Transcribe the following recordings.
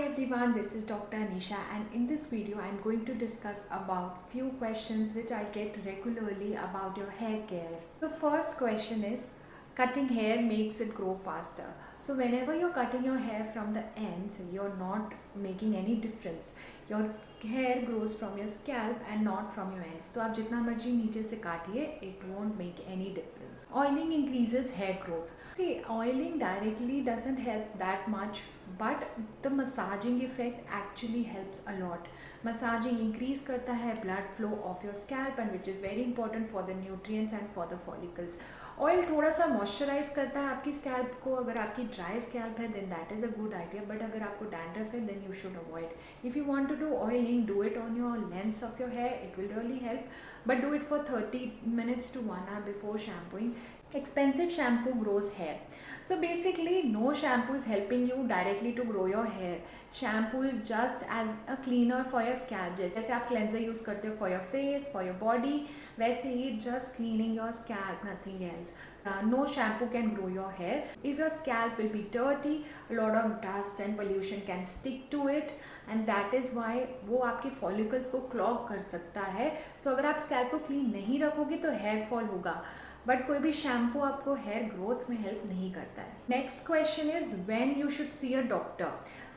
everyone, this is Dr. Anisha, and in this video I'm going to discuss about few questions which I get regularly about your hair care. So first question is, cutting hair makes it grow faster. So whenever you're cutting your hair from the ends, you're not making any difference. Your hair grows from your scalp and not from your ends. तो आप जितना मर्जी नीचे से काटिए, it won't make any difference. Oiling increases hair growth. See, oiling directly doesn't help that much, but the massaging effect actually helps a lot. Massaging increase करता है blood flow of your scalp, and which is very important for the nutrients and for the follicles. Oil थोड़ा सा moisturise करता है आपकी scalp को. अगर आपकी ड्राई स्कैल्प है then that is a good idea, but अगर आपको डैंड्रफ है then you should avoid. If you want to do oiling, do it on your lengths of your hair, it will really help, but do it for 30 minutes to 1 hour before shampooing. Expensive shampoo grows hair. So basically no shampoo is helping you directly to grow your hair. Shampoo is just as a cleaner for your scalp. जैसे आप cleanser use करते हो for your face, for your body, वैसे ही just cleaning your scalp, nothing else. No shampoo can grow your hair. If your scalp will be dirty, a lot of dust and pollution can stick to it, and that is why वो आपके follicles को clog कर सकता है. So अगर आप scalp को clean नहीं रखोगे तो hair fall होगा, बट कोई भी शैम्पू आपको हेयर ग्रोथ में हेल्प नहीं करता है. Next question is when you should see a doctor.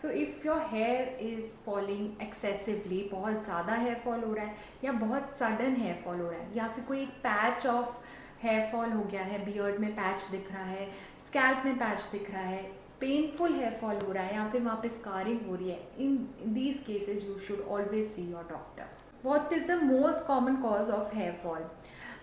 So if your here is falling excessively, बहुत ज़्यादा हेयर फॉल हो रहा है या बहुत सडन हेयर फॉल हो रहा है, या फिर कोई पैच ऑफ हेयर फॉल हो गया है, बियर्ड में पैच दिख रहा है, स्कैल्प में पैच दिख रहा है, पेनफुल हेयर फॉल हो रहा है, या फिर वहाँ पे स्कारिंग हो रही है, in these cases you should always see your doctor. What is the most common cause of hair fall?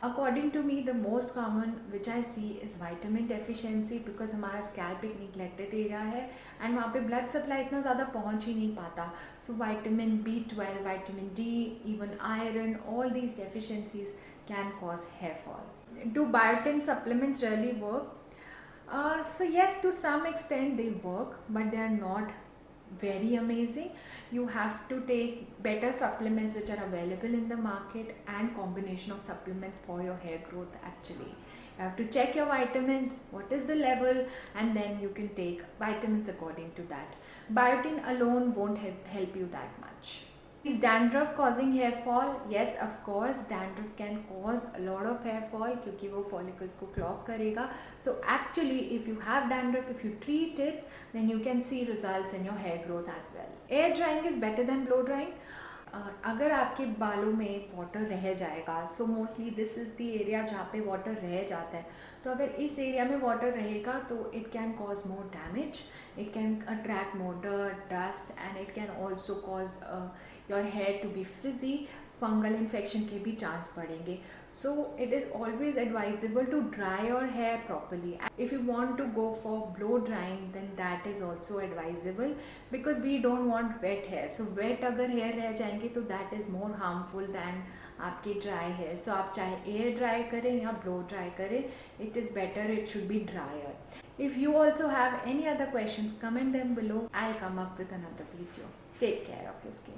According to me, the most common which I see is vitamin deficiency, because हमारा scalp एक neglected area है and वहाँ पे blood supply इतना ज़्यादा पहुँच ही नहीं पाता. So vitamin B12, vitamin D, even iron, all these deficiencies can cause hair fall. Do biotin supplements really work? So yes, to some extent they work, but they are not very amazing. You have to take better supplements which are available in the market, and combination of supplements for your hair growth. Actually, you have to check your vitamins, what is the level, and then you can take vitamins according to that. Biotin alone won't help you that much. Is dandruff causing hair fall? Yes, of course, dandruff can cause a lot of hair fall क्योंकि वो follicles को clog करेगा. So actually, if you have dandruff, if you treat it, then you can see results in your hair growth as well. Air drying is better than blow drying. अगर आपके बालों में water रह जाएगा, so mostly this is the area जहाँ पे water रह जाता है, तो अगर इस एरिया में वाटर रहेगा तो it can cause more damage, it can attract more dirt, dust, and it can also cause your hair to be frizzy. Fungal infection के भी चांस बढ़ेंगे. So it is always advisable to dry your hair properly. If you want to go for blow drying then that is also advisable, because we don't want wet hair. So wet अगर hair रह जाएंगे तो that is more harmful then आपके dry hair. सो आप चाहे air dry करें या blow dry करें, it is better it should be dryer. If you also have any other questions, comment them below. I'll come up with another video. Take care of your skin.